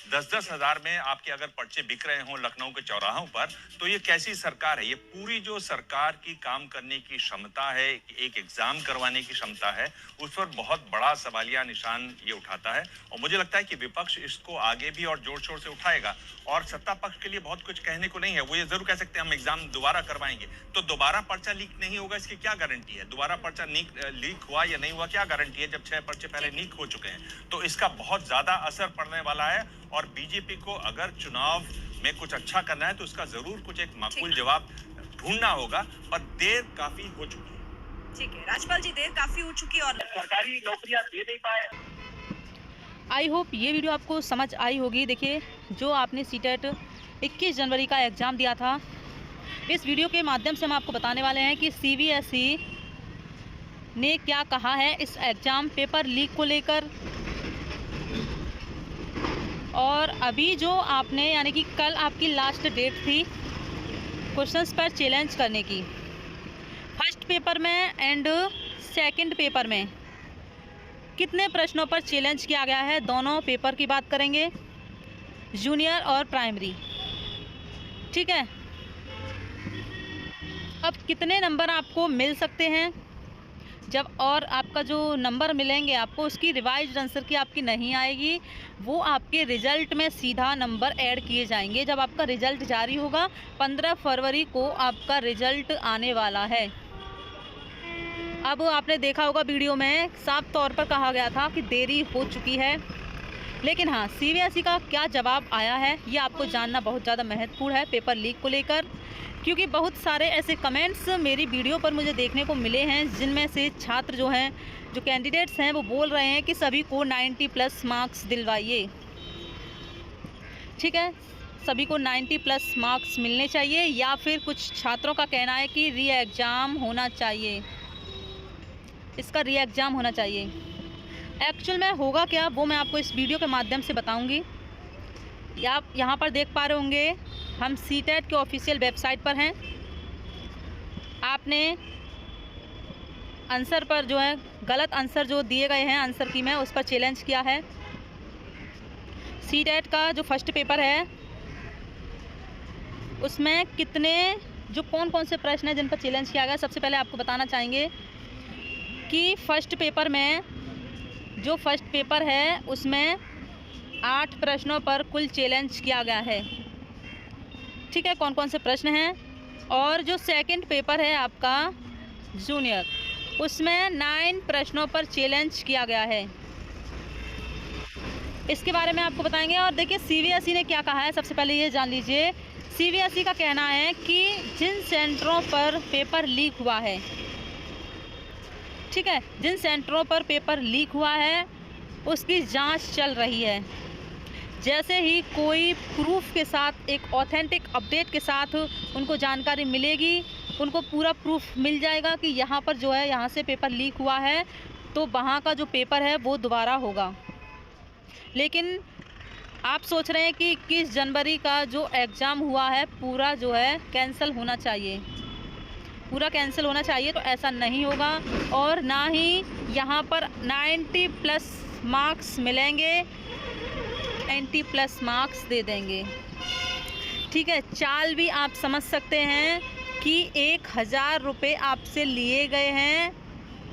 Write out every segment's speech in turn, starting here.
10-10 हजार में आपके अगर पर्चे बिक रहे हों लखनऊ के चौराहों पर, तो ये कैसी सरकार है? ये पूरी जो सरकार की काम करने की क्षमता है, एक एग्जाम करवाने की क्षमता है, उस पर बहुत बड़ा सवालिया निशान ये उठाता है। और मुझे लगता है कि विपक्ष इसको आगे भी और जोर शोर से उठाएगा। और सत्ता पक्ष के लिए बहुत कुछ कहने को नहीं है, वो ये जरूर कह सकते हैं हम एग्जाम दोबारा करवाएंगे। तो दोबारा पर्चा लीक नहीं होगा इसकी क्या गारंटी है? दोबारा पर्चा लीक हुआ या नहीं हुआ क्या गारंटी है, जब 6 पर्चे पहले लीक हो चुके हैं? तो इसका बहुत ज्यादा असर पड़ने वाला है। और बीजेपी को अगर चुनाव में कुछ अच्छा करना है तो इसका जरूर कुछ एक माकूल जवाब ढूंढना होगा, पर देर काफी हो चुकी है। ठीक है राजपाल जी, देर काफी हो चुकी और सरकारी नौकरियां दे नहीं पाए। आई होप ये वीडियो आपको समझ आई होगी। देखिए, जो आपने सीटेट 21 जनवरी का एग्ज़ाम दिया था, इस वीडियो के माध्यम से हम आपको बताने वाले हैं कि सीबीएसई ने क्या कहा है इस एग्ज़ाम पेपर लीक को लेकर। और अभी जो आपने यानी कि कल आपकी लास्ट डेट थी क्वेश्चंस पर चैलेंज करने की, फर्स्ट पेपर में एंड सेकंड पेपर में कितने प्रश्नों पर चैलेंज किया गया है, दोनों पेपर की बात करेंगे, जूनियर और प्राइमरी। ठीक है, अब कितने नंबर आपको मिल सकते हैं जब, और आपका जो नंबर मिलेंगे आपको उसकी रिवाइज्ड आंसर की आपकी नहीं आएगी, वो आपके रिज़ल्ट में सीधा नंबर ऐड किए जाएंगे जब आपका रिज़ल्ट जारी होगा। 15 फरवरी को आपका रिज़ल्ट आने वाला है। अब आपने देखा होगा वीडियो में साफ तौर पर कहा गया था कि देरी हो चुकी है, लेकिन हाँ, सीबीएसई का क्या जवाब आया है ये आपको जानना बहुत ज़्यादा महत्वपूर्ण है पेपर लीक को लेकर, क्योंकि बहुत सारे ऐसे कमेंट्स मेरी वीडियो पर मुझे देखने को मिले हैं जिनमें से छात्र जो हैं, जो कैंडिडेट्स हैं, वो बोल रहे हैं कि सभी को 90+ मार्क्स दिलवाइए। ठीक है, सभी को 90+ मार्क्स मिलने चाहिए, या फिर कुछ छात्रों का कहना है कि री एग्ज़ाम होना चाहिए, इसका री एग्ज़ाम होना चाहिए। एक्चुअल में होगा क्या वो मैं आपको इस वीडियो के माध्यम से बताऊंगी। आप यहाँ पर देख पा रहे होंगे हम सीटेट के ऑफिशियल वेबसाइट पर हैं। आपने आंसर पर जो है गलत आंसर जो दिए गए हैं आंसर की में उस पर चैलेंज किया है। सीटेट का जो फर्स्ट पेपर है उसमें कितने जो कौन कौन से प्रश्न हैं जिन पर चैलेंज किया गया, सबसे पहले आपको बताना चाहेंगे कि फर्स्ट पेपर में जो फर्स्ट पेपर है उसमें 8 प्रश्नों पर कुल चैलेंज किया गया है। ठीक है, कौन कौन से प्रश्न हैं। और जो सेकंड पेपर है आपका जूनियर, उसमें 9 प्रश्नों पर चैलेंज किया गया है। इसके बारे में आपको बताएंगे। और देखिए सीबीएसई ने क्या कहा है, सबसे पहले ये जान लीजिए। सीबीएसई का कहना है कि जिन सेंटरों पर पेपर लीक हुआ है, ठीक है, जिन सेंटरों पर पेपर लीक हुआ है उसकी जांच चल रही है। जैसे ही कोई प्रूफ के साथ, एक ऑथेंटिक अपडेट के साथ उनको जानकारी मिलेगी, उनको पूरा प्रूफ मिल जाएगा कि यहाँ पर जो है यहाँ से पेपर लीक हुआ है, तो वहाँ का जो पेपर है वो दोबारा होगा। लेकिन आप सोच रहे हैं कि 21 जनवरी का जो एग्ज़ाम हुआ है पूरा जो है कैंसिल होना चाहिए, पूरा कैंसिल होना चाहिए, तो ऐसा नहीं होगा। और ना ही यहाँ पर 90+ मार्क्स मिलेंगे, 90+ मार्क्स दे देंगे। ठीक है, चाल भी आप समझ सकते हैं कि 1000 रुपये आपसे लिए गए हैं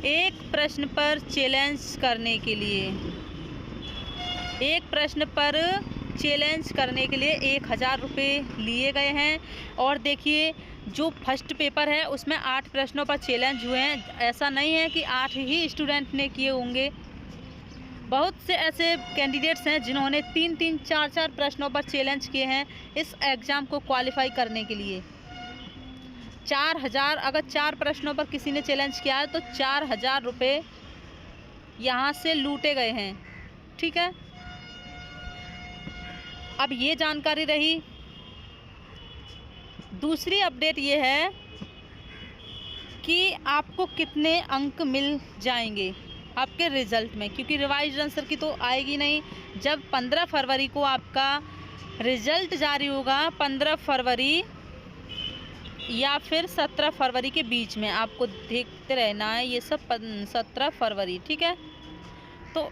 एक प्रश्न पर चैलेंज करने के लिए। एक प्रश्न पर चैलेंज करने के लिए 1000 रुपये लिए गए हैं। और देखिए जो फर्स्ट पेपर है उसमें 8 प्रश्नों पर चैलेंज हुए हैं। ऐसा नहीं है कि 8 ही स्टूडेंट ने किए होंगे, बहुत से ऐसे कैंडिडेट्स हैं जिन्होंने 3-3, 4-4 प्रश्नों पर चैलेंज किए हैं इस एग्ज़ाम को क्वालिफाई करने के लिए। 4000, अगर 4 प्रश्नों पर किसी ने चैलेंज किया है तो 4000 रुपये यहाँ से लूटे गए हैं। ठीक है, अब ये जानकारी रही। दूसरी अपडेट ये है कि आपको कितने अंक मिल जाएंगे आपके रिज़ल्ट में, क्योंकि रिवाइज्ड आंसर की तो आएगी नहीं। जब 15 फरवरी को आपका रिज़ल्ट जारी होगा, 15 फरवरी या फिर 17 फरवरी के बीच में आपको देखते रहना है ये सब। 17 फरवरी, ठीक है, तो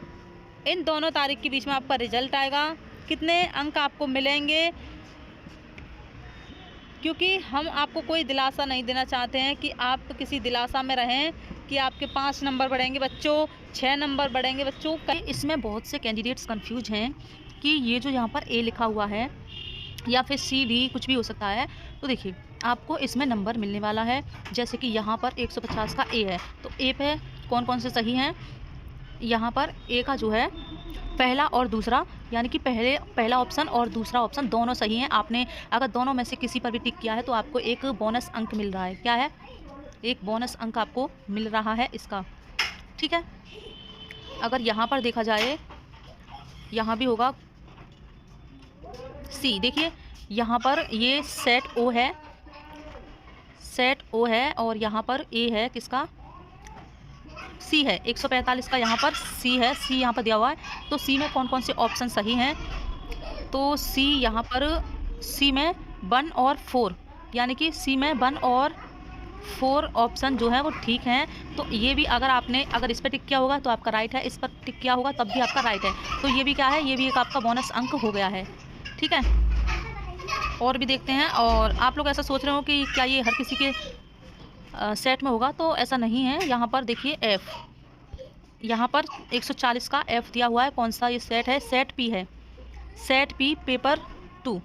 इन दोनों तारीख के बीच में आपका रिज़ल्ट आएगा। कितने अंक आपको मिलेंगे, क्योंकि हम आपको कोई दिलासा नहीं देना चाहते हैं कि आप किसी दिलासा में रहें कि आपके 5 नंबर बढ़ेंगे बच्चों, 6 नंबर बढ़ेंगे बच्चों। इसमें बहुत से कैंडिडेट्स कंफ्यूज हैं कि ये जो यहाँ पर ए लिखा हुआ है या फिर सी डी कुछ भी हो सकता है। तो देखिए आपको इसमें नंबर मिलने वाला है, जैसे कि यहाँ पर 150 का ए है, तो ए पे कौन कौन से सही हैं। यहाँ पर ए का जो है पहला और दूसरा, यानी कि पहला ऑप्शन और दूसरा ऑप्शन दोनों सही हैं। आपने अगर दोनों में से किसी पर भी टिक किया है तो आपको एक बोनस अंक मिल रहा है। क्या है? एक बोनस अंक आपको मिल रहा है इसका, ठीक है। अगर यहाँ पर देखा जाए, यहाँ भी होगा सी। देखिए यहाँ पर ये सेट ओ है, सेट ओ है, और यहाँ पर ए है किसका? सी है। 145 का यहाँ पर सी है, सी यहाँ पर दिया हुआ है। तो सी में कौन कौन से ऑप्शन सही हैं? तो सी यहाँ पर, सी में 1 और 4, यानी कि सी में 1 और 4 ऑप्शन जो है वो ठीक हैं। तो ये भी अगर इस पर टिक किया होगा तो आपका राइट है, इस पर टिक किया होगा तब भी आपका राइट है। तो ये भी क्या है? ये भी एक आपका बोनस अंक हो गया है, ठीक है। और भी देखते हैं। और आप लोग ऐसा सोच रहे हो कि क्या ये हर किसी के सेट में होगा, तो ऐसा नहीं है। यहाँ पर देखिए एफ़, यहाँ पर 140 का एफ़ दिया हुआ है। कौन सा ये सेट है? सेट पी है, सेट पी पेपर 2,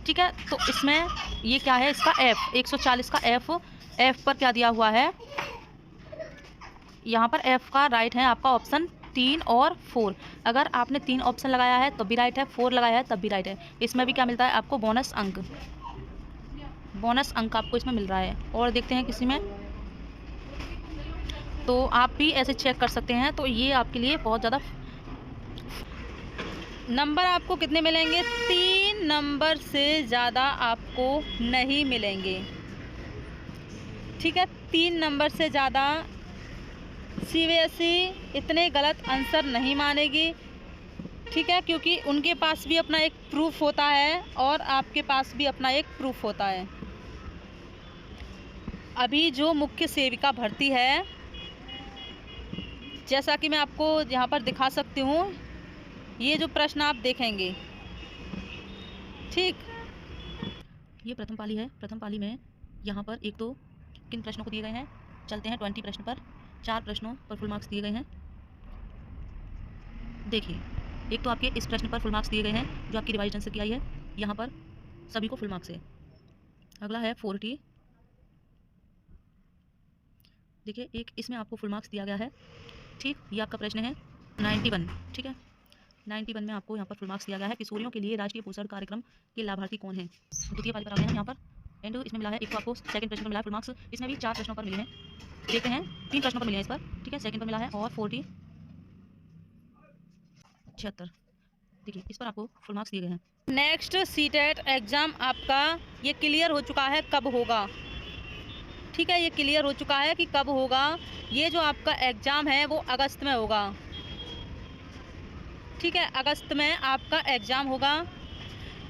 ठीक है। तो इसमें ये क्या है? इसका एफ़ 140 का एफ़ पर क्या दिया हुआ है? यहाँ पर एफ़ का राइट है आपका ऑप्शन 3 और 4। अगर आपने 3 ऑप्शन लगाया है तब भी राइट है, 4 लगाया है तब भी राइट है। इसमें भी क्या मिलता है आपको? बोनस अंक, बोनस अंक आपको इसमें मिल रहा है। और देखते हैं किसी में, तो आप भी ऐसे चेक कर सकते हैं। तो ये आपके लिए बहुत ज़्यादा नंबर आपको कितने मिलेंगे? 3 नंबर से ज़्यादा आपको नहीं मिलेंगे, ठीक है। 3 नंबर से ज़्यादा सीबीएसई इतने गलत आंसर नहीं मानेगी, ठीक है, क्योंकि उनके पास भी अपना एक प्रूफ होता है और आपके पास भी अपना एक प्रूफ होता है। अभी जो मुख्य सेविका भर्ती है, जैसा कि मैं आपको यहाँ पर दिखा सकती हूँ, ये जो प्रश्न आप देखेंगे, ठीक, ये प्रथम पाली है। प्रथम पाली में यहाँ पर एक तो किन प्रश्नों को दिए गए हैं? चलते हैं 20 प्रश्न पर। 4 प्रश्नों पर फुल मार्क्स दिए गए हैं। देखिए, एक तो आपके इस प्रश्न पर फुल मार्क्स दिए गए हैं जो आपकी रिवाइज आंसर की आई है, यहाँ पर सभी को फुल मार्क्स है। अगला है 40, देखिए एक इसमें आपको फुल मार्क्स दिया गया है, ठीक। ये आपका प्रश्न है 91, ठीक है। 91 में आपको यहाँ पर फुल मार्क्स दिया गया है। किशोरियों के लिए राष्ट्रीय पोषण कार्यक्रम के लाभार्थी कौन है? द्वितीय पाली पर आते हैं यहाँ पर, एंड इसमें मिला है एक तो आपको सेकंड प्रश्न पर मिला है फुल मार्क्स। इसमें भी 4 प्रश्नों पर मिले हैं, देखते हैं 3 प्रश्नों पर मिले हैं इस पर, ठीक है। सेकंड पर मिला है और 40 76, देखिए इस पर आपको फुल मार्क्स दिए गए हैं। नेक्स्ट सीटेट एग्ज़ाम आपका ये क्लियर हो चुका है, कब होगा, ठीक है। ये क्लियर हो चुका है कि कब होगा। ये जो आपका एग्ज़ाम है वो अगस्त में होगा, ठीक है। अगस्त में आपका एग्ज़ाम होगा।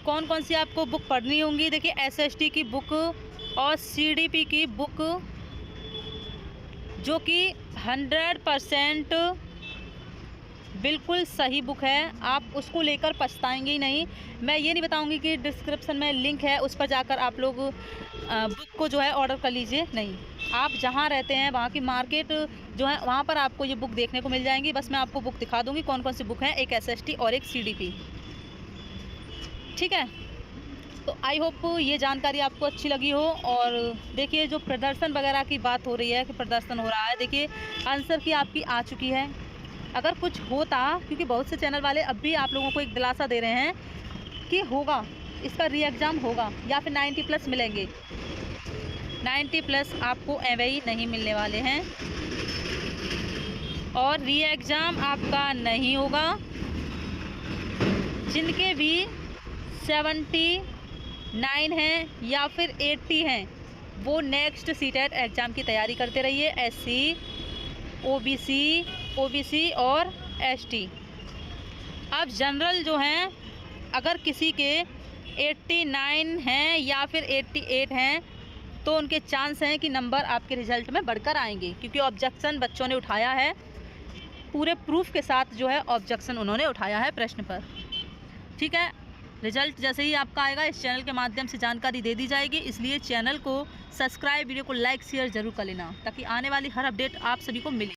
कौन कौन सी आपको बुक पढ़नी होंगी? देखिए एसएसटी की बुक और सीडीपी की बुक, जो कि 100% बिल्कुल सही बुक है। आप उसको लेकर पछताएंगे ही नहीं। मैं ये नहीं बताऊंगी कि डिस्क्रिप्शन में लिंक है, उस पर जाकर आप लोग बुक को जो है ऑर्डर कर लीजिए, नहीं। आप जहाँ रहते हैं वहाँ की मार्केट जो है वहाँ पर आपको ये बुक देखने को मिल जाएंगी। बस मैं आपको बुक दिखा दूँगी कौन कौन सी बुक है, एक एसएसटी और एक सीडीपी, ठीक है। तो आई होप ये जानकारी आपको अच्छी लगी हो। और देखिए जो प्रदर्शन वगैरह की बात हो रही है कि प्रदर्शन हो रहा है, देखिए आंसर की आपकी आ चुकी है। अगर कुछ होता, क्योंकि बहुत से चैनल वाले अब भी आप लोगों को एक दिलासा दे रहे हैं कि होगा, इसका री एग्ज़ाम होगा या फिर 90+ मिलेंगे। 90+ आपको एवई नहीं मिलने वाले हैं और री एग्ज़ाम आपका नहीं होगा। जिनके भी 79 हैं या फिर 80 हैं वो नेक्स्ट सीटेट एग्ज़ाम की तैयारी करते रहिए। एससी, ओबीसी और एसटी। अब जनरल जो हैं, अगर किसी के 89 हैं या फिर 88 हैं तो उनके चांस हैं कि नंबर आपके रिज़ल्ट में बढ़कर आएंगे, क्योंकि ऑब्जेक्शन बच्चों ने उठाया है, पूरे प्रूफ के साथ जो है ऑब्जेक्शन उन्होंने उठाया है प्रश्न पर। ठीक है। रिजल्ट जैसे ही आपका आएगा इस चैनल के माध्यम से जानकारी दे दी जाएगी, इसलिए चैनल को सब्सक्राइब, वीडियो को लाइक शेयर जरूर कर लेना ताकि आने वाली हर अपडेट आप सभी को मिले।